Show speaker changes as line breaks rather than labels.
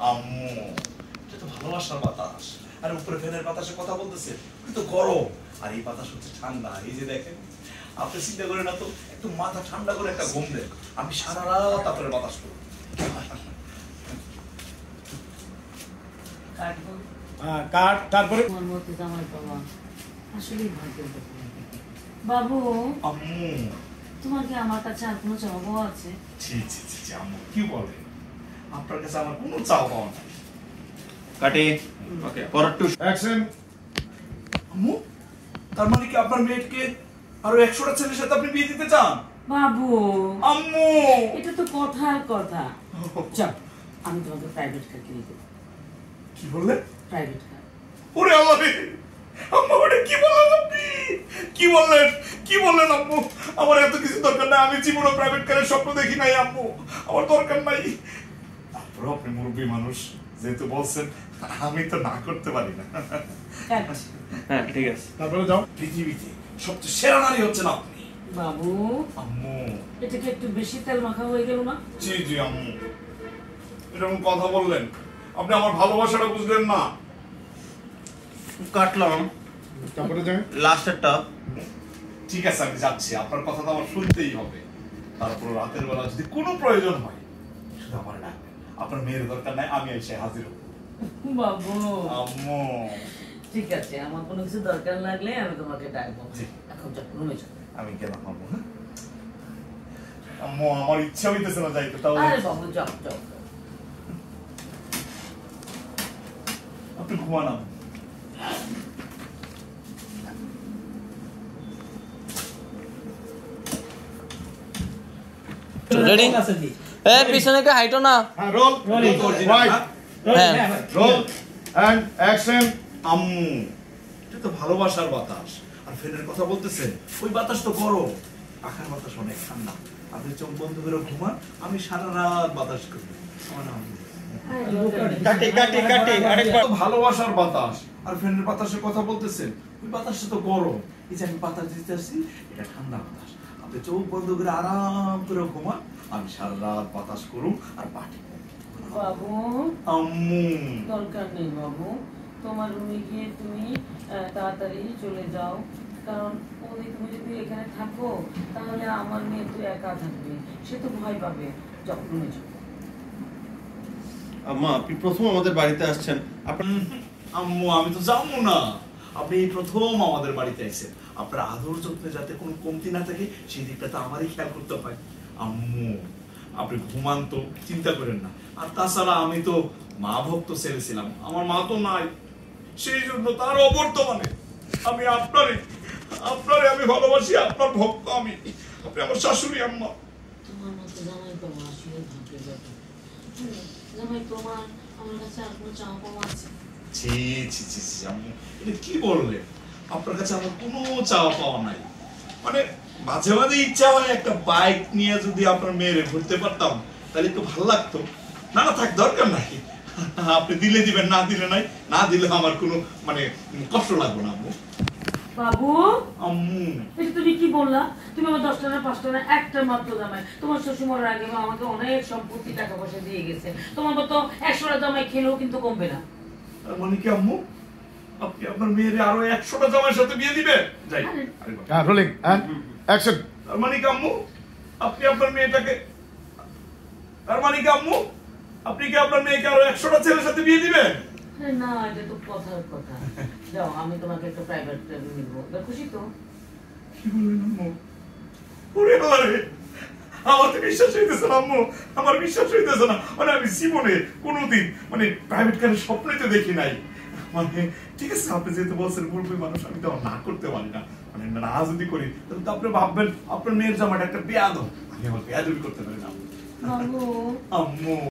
আম্মু এটা তো ভালোবাসার বাতাস, আর উপরে ফ্যানের বাতাসে কথা বলতেছে, কিন্তু গরম, আর এই বাতাস হচ্ছে ঠান্ডা। এই যে দেখেন, আপনি চিন্তা করেন না তো, একটু মাথা ঠান্ডা করে একটা ঘুম দেন, আমি সারা রাত আপনার বাতাস করব।
কাট, তারপরে
বাবু,
আম্মু
তোমার কি আমার কাছে আর কোনো চাওয়া আছে?
ছি ছি ছি ছি, আম্মু কি বলে, আপনার কাছে আমার কোনো চাওয়া পাওয়া নাই।
কাটি। ওকে, পরের টু
অ্যাকশন।
আম্মু, তার মানে কি আপনার মেয়েকে আরো 100টা ছেলের সাথে আপনি বিয়ে দিতে চান?
বাবু,
আম্মু
এটা তো কথার কথা। চল, আমি তোমাকে প্রাইভেট কার কিনে দেবো।
কি বললেন?
Private car.
ওরে আল্লাহ রে, আম্মু ওটা কি বললেন আপনি? কি বললেন, কি বললেন আম্মু? আমার এত কিছু দরকার নাই, আমি জীবনে প্রাইভেট কারের স্বপ্ন দেখি নাই আম্মু, আমার দরকার নাই। তারপরে আপনি মুরব্বী মানুষ যেহেতু বলছেন, আমি তো না করতে পারি না।
হ্যাঁ ঠিক আছে।
তারপরে যাও।
পৃথিবীতে সবচেয়ে সেরা নারী হচ্ছেন আপনি।
বাবু,
আম্মু
এটা কি একটু বেশি তেল মাখা হয়ে গেল না?
জি জি আম্মু, এরকম কথা বললেন, আপনি আমার ভালোবাসাটা বুঝলেন না।
কাটলাম।
তারপরে যাও।
লাস্টেরটা।
ঠিক আছে, আমি যাচ্ছি, আপনার কথা তো আমার শুনতেই হবে। তারপর রাতের বেলা যদি কোনো প্রয়োজন হয়, শুধু আমার ডাকবেন, আপনার মেয়ের দরকার নাই, আমি এসে হাজির হব।
বাবু,
আম্মু
ঠিক আছে, আমার কোনো কিছু দরকার লাগলে আমি তোমাকে ডাকবো।
জি।
এখন যাও, রুমে যাও।
আমি গেলাম আম্মু। হ্যাঁ আম্মু, আমার ইচ্ছা হইতেছে না যাইতে, তাও
আরে বাবু, যাও যাও।
আপনি ঘুমান আম্মু।
রেডি? এ পিছনে কে হাইটো না।
হ্যাঁ, রোল। রাইট।
হ্যাঁ।
Roll and action.
আম্মু, এটা তো ভালোবাসার বাতাস, আর ফ্যানের কথা বলতেছেন, ওই বাতাস তো গরম, পাখার বাতাস অনেক ঠান্ডা। আপনি চোখ বন্ধ করে ঘুমান, আমি সারা রাত বাতাস করি। আমার আম্মু।
কাটি কাটি কাটি আরেকবার।
তো ভালোবাসার বাতাস, আর ফ্যানের বাতাসে কথা বলতেছেন, ওই বাতাসটা তো গরম। এই যে আমি বাতাস দিতে আসছি, এটা ঠান্ডা বাতাস। আপনি চোখ বন্ধ করে আরাম করে ঘুমান, আমি সারা রাত বাতাস করুম আর পাটি।
বাবু,
আম্মু
দরকার নেই বাবু, তোমার রুমে গিয়ে তুমি তাড়াতাড়ি চলে যাও, কারণ তুমি যদি এখানে থাকো তাহলে আমার মেয়ে তো একা থাকবে, সে তো ভয় পাবে। যাও, রুমে যাও।
আম্মা, আপনি প্রথম আমাদের বাড়িতে আসছেন।
আম্মু, আমি তো যাবো না, আপনি এই প্রথম আমাদের বাড়িতে আইছেন, আপনার আদর যত্নে যাতে কোনো কমতি না থাকে সেই দিকটা তো আমারই খেয়াল করতে হয়। আম্মু, আপনি ঘুমান তো, চিন্তা করেন না। আর তাছাড়া আমি তো মা ভক্ত ছেলে ছিলাম, আমার মা তো নাই, সেই জন্য তার অবর্তমানে আমি আপনারই আমি ভালোবাসি, আপনার ভক্ত আমি, আপনি আমার শাশুড়ি আম্মা।
তোমার মতো জামাই তোমার আসলে ভাগ্যের ব্যাপার। জামাই তোমার আমার কাছে আর কোনো চাওয়া পাওয়া আছে?
ছি ছি ছি ছি আম্মু, এটা কি বললেন? আপনার কাছে আমার কোনো চাওয়া পাওয়া নাই। মানে মাঝে মাঝে ইচ্ছা হয় একটা বাইক নিয়ে যদি আপনার মেয়েরে ঘুরতে পারতাম, তাহলে একটু ভালো লাগতো। না না, থাক, দরকার নাই, আপনি দিলে দিবেন, না দিলে নাই, না দিলে আমার কোনো মানে কষ্ট লাগবে না আম্মু।
বাবু,
আম্মু
এটা তুমি কি বললা? তুমি আমার 10টা না 5টা না একটা মাত্র জামাই। তোমার শ্বশুর মরার আগে আমাকে অনেক সম্পত্তি টাকা পয়সা দিয়ে গেছে, তোমার মতো 100টা জামাই খেলেও কিন্তু কমবে না।
তার মানে কি আম্মু, আপনি আপনার মেয়েরে আরো 100টা জামাইয়ের সাথে বিয়ে দিবেন? যাই, আরেকবার।
হ্যাঁ, রোলিং এন্ড অ্যাকশন।
তার মানে কি আম্মু, আপনি আপনার মেয়েটাকে, তার মানে কি আম্মু, আপনি কি আপনার মেয়েকে আরো 100টা ছেলের সাথে বিয়ে দিবেন?
না, এটা তো কথার কথা। যাও, আমি তোমাকে একটা প্রাইভেট ক্লাবে নিব। খুশি তো?
কি বললেন আম্মু? ওরে আল্লাহ রে, আমার তো বিশ্বাস হইতেছে না আম্মু, আমার বিশ্বাস হইতেছে না। মানে আমি জীবনে কোনোদিন মানে প্রাইভেট কারের স্বপ্নই তো দেখি নাই। মানে ঠিক আছে, আপনি যেহেতু বলছেন মুরব্বী মানুষ, আমি তো না করতে পারি না। মানে না যদি করি তাহলে তো আপনি ভাববেন আপনার মেয়ের জামাটা একটা বেয়াদব, আমি আমার বেয়াদবি করতে পারি না।
বাবু,
আম্মু